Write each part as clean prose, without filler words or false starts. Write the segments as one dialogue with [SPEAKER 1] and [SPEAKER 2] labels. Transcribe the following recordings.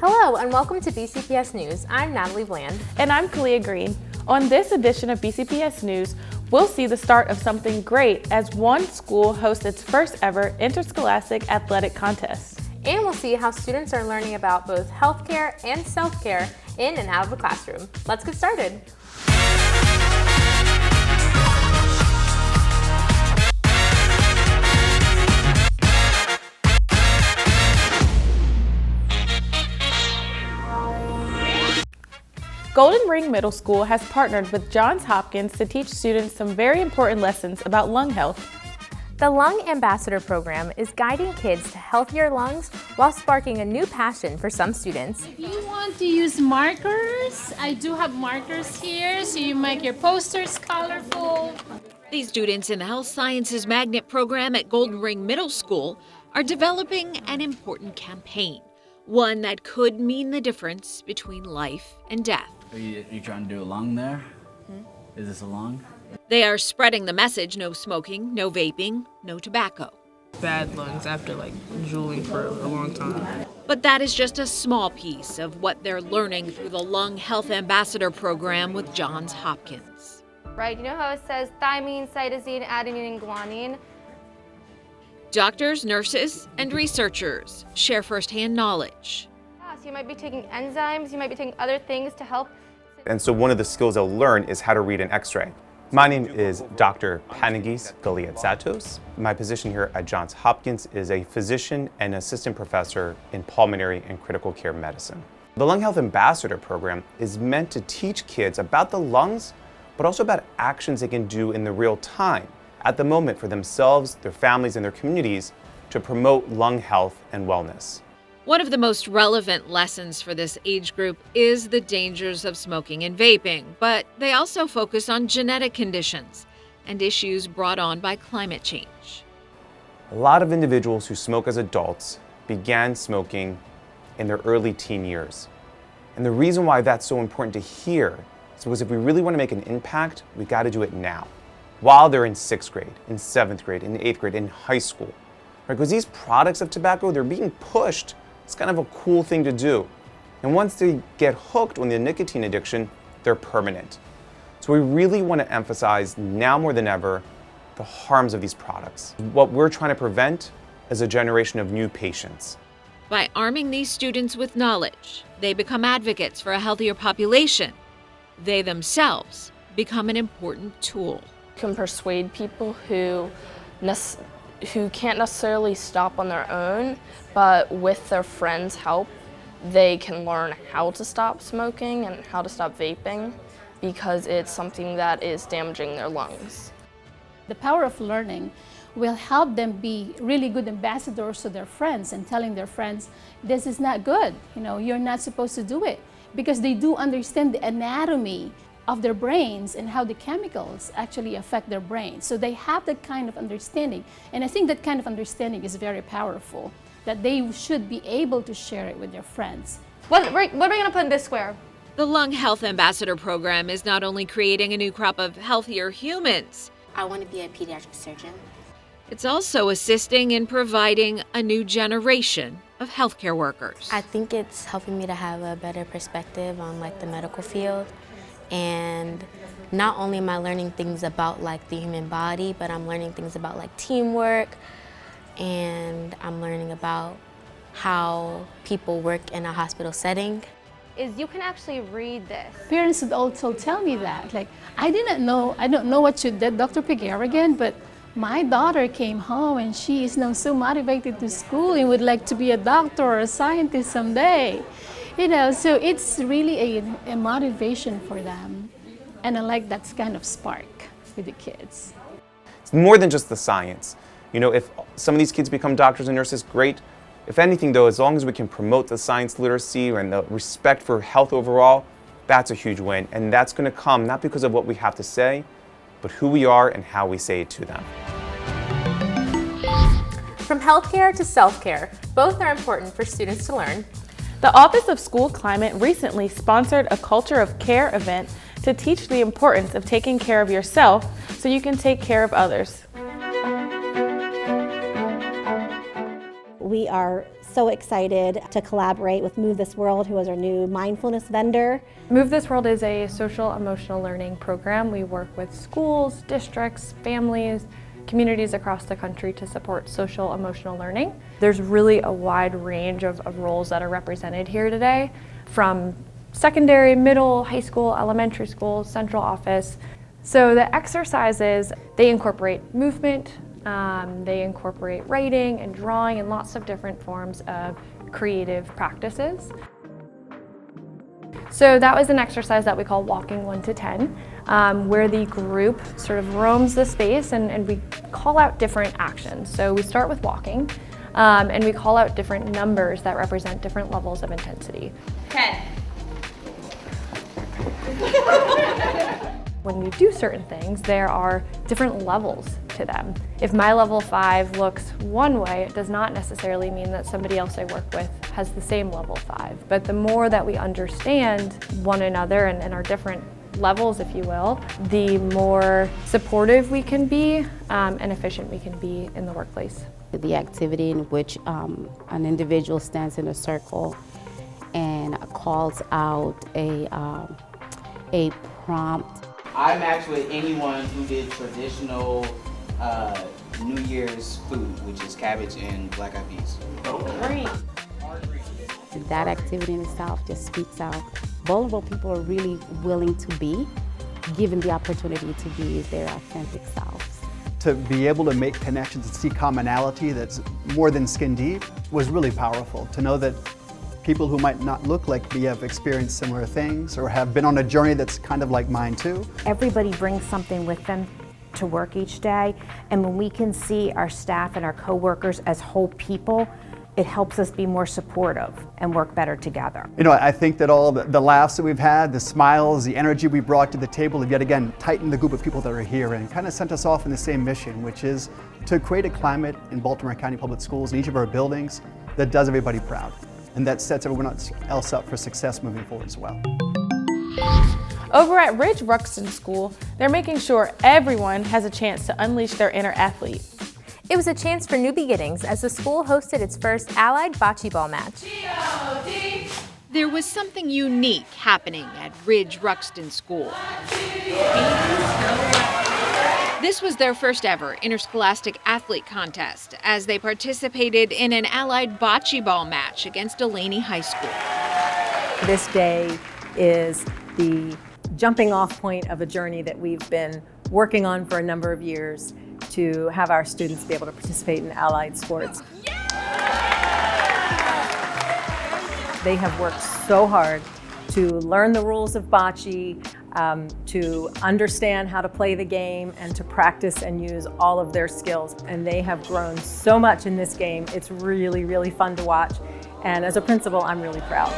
[SPEAKER 1] Hello and welcome to BCPS News. I'm Natalie Bland.
[SPEAKER 2] And I'm Kalia Green. On this edition of BCPS News, we'll see the start of something great as one school hosts its first ever interscholastic athletic contest.
[SPEAKER 1] And we'll see how students are learning about both healthcare and self-care in and out of the classroom. Let's get started.
[SPEAKER 2] Golden Ring Middle School has partnered with Johns Hopkins to teach students some very important lessons about lung health.
[SPEAKER 1] The Lung Ambassador program is guiding kids to healthier lungs while sparking a new passion for some students.
[SPEAKER 3] If you want to use markers, I do have markers here, so you make your posters colorful.
[SPEAKER 4] These students in the Health Sciences Magnet program at Golden Ring Middle School are developing an important campaign, one that could mean the difference between life and death.
[SPEAKER 5] Are you trying to do a lung there? Is this a lung?
[SPEAKER 4] They are spreading the message: no smoking, no vaping, no tobacco.
[SPEAKER 6] Bad lungs after drooling for a long time.
[SPEAKER 4] But that is just a small piece of what they're learning through the Lung Health Ambassador program with Johns Hopkins.
[SPEAKER 7] Right, you know how it says thymine, cytosine, adenine, and guanine?
[SPEAKER 4] Doctors, nurses, and researchers share firsthand knowledge.
[SPEAKER 7] Yeah, so you might be taking enzymes, you might be taking other things to help.
[SPEAKER 8] And so one of the skills they'll learn is how to read an x-ray. My name is Dr. Panagis Galiatsatos. My position here at Johns Hopkins is a physician and assistant professor in pulmonary and critical care medicine. The Lung Health Ambassador program is meant to teach kids about the lungs, but also about actions they can do in the real time, at the moment, for themselves, their families, and their communities to promote lung health and wellness.
[SPEAKER 4] One of the most relevant lessons for this age group is the dangers of smoking and vaping, but they also focus on genetic conditions and issues brought on by climate change.
[SPEAKER 8] A lot of individuals who smoke as adults began smoking in their early teen years. And the reason why that's so important to hear is because if we really want to make an impact, we got to do it now, while they're in 6th grade, in 7th grade, in 8th grade, in high school. Right? Because these products of tobacco, they're being pushed. It's kind of a cool thing to do. And once they get hooked on the nicotine addiction, they're permanent. So we really want to emphasize now more than ever the harms of these products. What we're trying to prevent is a generation of new patients.
[SPEAKER 4] By arming these students with knowledge, they become advocates for a healthier population. They themselves become an important tool.
[SPEAKER 9] Can persuade people who can't necessarily stop on their own, but with their friends' help, they can learn how to stop smoking and how to stop vaping because it's something that is damaging their lungs.
[SPEAKER 3] The power of learning will help them be really good ambassadors to their friends and telling their friends, this is not good, you're not supposed to do it, because they do understand the anatomy of their brains and how the chemicals actually affect their brains. So they have that kind of understanding. And I think that kind of understanding is very powerful, that they should be able to share it with their friends.
[SPEAKER 7] What are we going to put in this square?
[SPEAKER 4] The Lung Health Ambassador program is not only creating a new crop of healthier humans,
[SPEAKER 10] I want to be a pediatric surgeon.
[SPEAKER 4] It's also assisting in providing a new generation of healthcare workers.
[SPEAKER 10] I think it's helping me to have a better perspective on the medical field. And not only am I learning things about the human body, but I'm learning things about teamwork, and I'm learning about how people work in a hospital setting.
[SPEAKER 7] Is you can actually read this.
[SPEAKER 3] Parents would also tell me that, I don't know what you did, Dr. Pigaragan, but my daughter came home and she is now so motivated to school and would like to be a doctor or a scientist someday. So it's really a motivation for them. And I like that kind of spark with the kids.
[SPEAKER 8] It's more than just the science. If some of these kids become doctors and nurses, great. If anything, though, as long as we can promote the science literacy and the respect for health overall, that's a huge win. And that's going to come not because of what we have to say, but who we are and how we say it to them.
[SPEAKER 1] From healthcare to self-care, both are important for students to learn.
[SPEAKER 2] The Office of School Climate recently sponsored a Culture of Care event to teach the importance of taking care of yourself so you can take care of others.
[SPEAKER 11] We are so excited to collaborate with Move This World, who is our new mindfulness vendor.
[SPEAKER 2] Move This World is a social emotional learning program. We work with schools, districts, families, communities across the country to support social emotional learning. There's really a wide range of roles that are represented here today, from secondary, middle, high school, elementary school, central office. So the exercises, they incorporate movement, they incorporate writing and drawing and lots of different forms of creative practices. So that was an exercise that we call Walking 1 to 10, where the group sort of roams the space and we call out different actions. So we start with walking, and we call out different numbers that represent different levels of intensity.
[SPEAKER 12] 10.
[SPEAKER 2] When we do certain things, there are different levels to them. If my level 5 looks one way, it does not necessarily mean that somebody else I work with has the same level 5. But the more that we understand one another and our different levels, if you will, the more supportive we can be and efficient we can be in the workplace.
[SPEAKER 13] The activity in which an individual stands in a circle and calls out a prompt.
[SPEAKER 14] I'm actually anyone who did traditional New Year's food, which is cabbage and black eyed peas.
[SPEAKER 13] Great. That activity in itself just speaks out. Vulnerable people are really willing to be given the opportunity to be their authentic selves.
[SPEAKER 15] To be able to make connections and see commonality that's more than skin deep was really powerful. To know that people who might not look like me have experienced similar things or have been on a journey that's kind of like mine too.
[SPEAKER 16] Everybody brings something with them to work each day, and when we can see our staff and our coworkers as whole people, it helps us be more supportive and work better together.
[SPEAKER 15] You know, I think that all the laughs that we've had, the smiles, the energy we brought to the table have yet again tightened the group of people that are here and kind of sent us off in the same mission, which is to create a climate in Baltimore County Public Schools in each of our buildings that does everybody proud and that sets everyone else up for success moving forward as well.
[SPEAKER 2] Over at Ridge Ruxton School, they're making sure everyone has a chance to unleash their inner athlete.
[SPEAKER 1] It was a chance for new beginnings as the school hosted its first Allied Bocce Ball match.
[SPEAKER 4] There was something unique happening at Ridge Ruxton School. This was their first ever interscholastic athlete contest as they participated in an Allied Bocce Ball match against Delaney High School.
[SPEAKER 17] This day is the jumping off point of a journey that we've been working on for a number of years to have our students be able to participate in allied sports. They have worked so hard to learn the rules of bocce, to understand how to play the game, and to practice and use all of their skills. And they have grown so much in this game. It's really, really fun to watch. And as a principal, I'm really proud.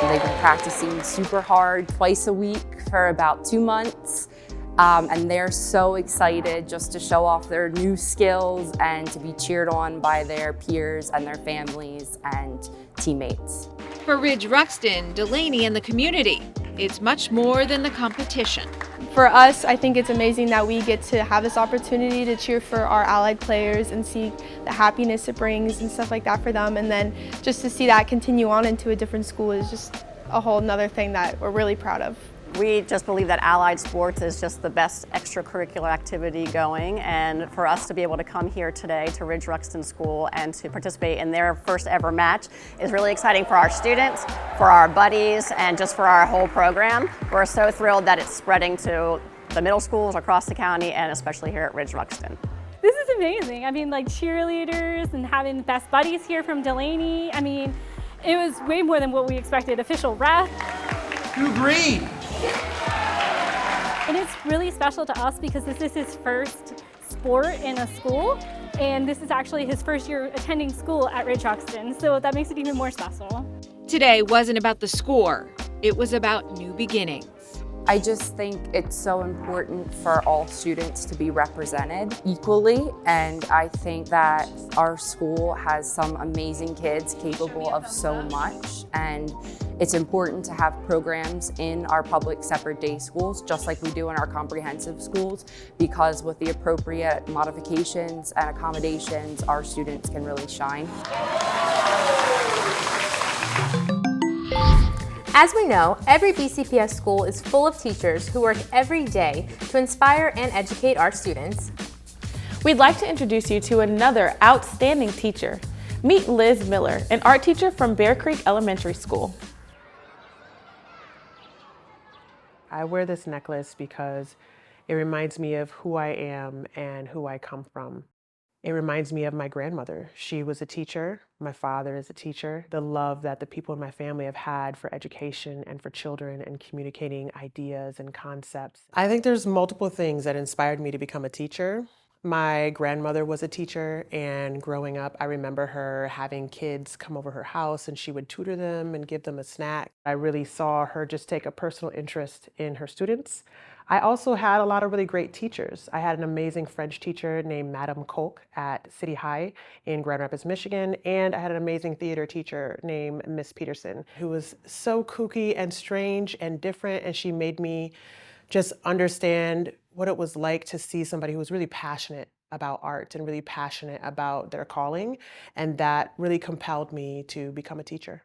[SPEAKER 18] They've been practicing super hard twice a week for about 2 months. And they're so excited just to show off their new skills and to be cheered on by their peers and their families and teammates.
[SPEAKER 4] For Ridge Ruxton, Delaney, and the community, it's much more than the competition.
[SPEAKER 12] For us, I think it's amazing that we get to have this opportunity to cheer for our allied players and see the happiness it brings and stuff like that for them. And then just to see that continue on into a different school is just a whole nother thing that we're really proud of.
[SPEAKER 19] We just believe that allied sports is just the best extracurricular activity going, and for us to be able to come here today to Ridge Ruxton School and to participate in their first ever match is really exciting for our students, for our buddies, and just for our whole program. We're so thrilled that it's spreading to the middle schools across the county and especially here at Ridge Ruxton.
[SPEAKER 20] This is amazing. I mean, like cheerleaders and having the best buddies here from Delaney. I mean, it was way more than what we expected. Official ref.
[SPEAKER 14] Blue green.
[SPEAKER 20] And it's really special to us because this is his first sport in a school, and this is actually his first year attending school at Ridge Ruxton, so that makes it even more special.
[SPEAKER 4] Today wasn't about the score, it was about new beginnings.
[SPEAKER 18] I just think it's so important for all students to be represented equally, and I think that our school has some amazing kids capable of so much, and It's important to have programs in our public separate day schools, just like we do in our comprehensive schools, because with the appropriate modifications and accommodations, our students can really shine.
[SPEAKER 1] As we know, every BCPS school is full of teachers who work every day to inspire and educate our students.
[SPEAKER 21] We'd like to introduce you to another outstanding teacher. Meet Liz Miller, an art teacher from Bear Creek Elementary School.
[SPEAKER 22] I wear this necklace because it reminds me of who I am and who I come from. It reminds me of my grandmother. She was a teacher. My father is a teacher. The love that the people in my family have had for education and for children and communicating ideas and concepts. I think there's multiple things that inspired me to become a teacher. My grandmother was a teacher, and growing up, I remember her having kids come over her house and she would tutor them and give them a snack. I really saw her just take a personal interest in her students. I also had a lot of really great teachers. I had an amazing French teacher named Madame Kolk at City High in Grand Rapids, Michigan, and I had an amazing theater teacher named Miss Peterson, who was so kooky and strange and different, and she made me just understand what it was like to see somebody who was really passionate about art and really passionate about their calling, and that really compelled me to become a teacher.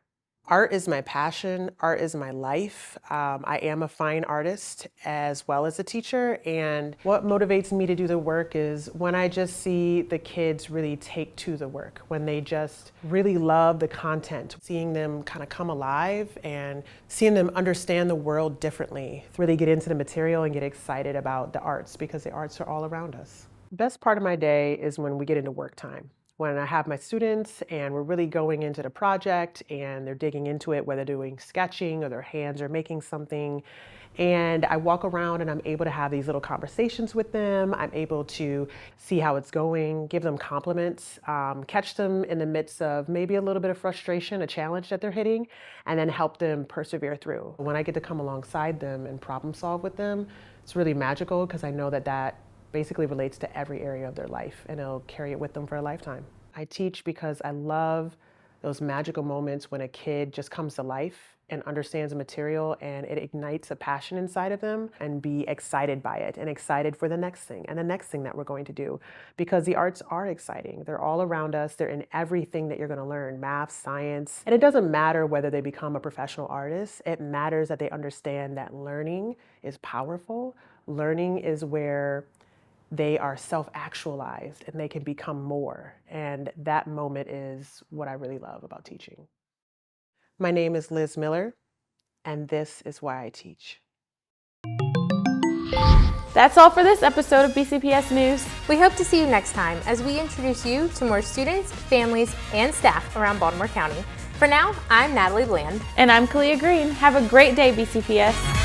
[SPEAKER 22] Art is my passion. Art is my life. I am a fine artist as well as a teacher, and what motivates me to do the work is when I just see the kids really take to the work, when they just really love the content, seeing them kind of come alive and seeing them understand the world differently, really get into the material and get excited about the arts, because the arts are all around us. The best part of my day is when we get into work time. When I have my students and we're really going into the project and they're digging into it, whether they're doing sketching or their hands are making something, and I walk around and I'm able to have these little conversations with them. I'm able to see how it's going, give them compliments, catch them in the midst of maybe a little bit of frustration, a challenge that they're hitting, and then help them persevere through. When I get to come alongside them and problem solve with them, it's really magical, because I know that that basically relates to every area of their life, and it'll carry it with them for a lifetime. I teach because I love those magical moments when a kid just comes to life and understands the material, and it ignites a passion inside of them, and be excited by it and excited for the next thing and the next thing that we're going to do, because the arts are exciting. They're all around us. They're in everything that you're going to learn, math, science, and it doesn't matter whether they become a professional artist. It matters that they understand that learning is powerful. Learning is where they are self-actualized and they can become more. And that moment is what I really love about teaching. My name is Liz Miller, and this is why I teach.
[SPEAKER 21] That's all for this episode of BCPS News.
[SPEAKER 1] We hope to see you next time as we introduce you to more students, families, and staff around Baltimore County. For now, I'm Natalie Bland.
[SPEAKER 21] And I'm Kalia Green. Have a great day, BCPS.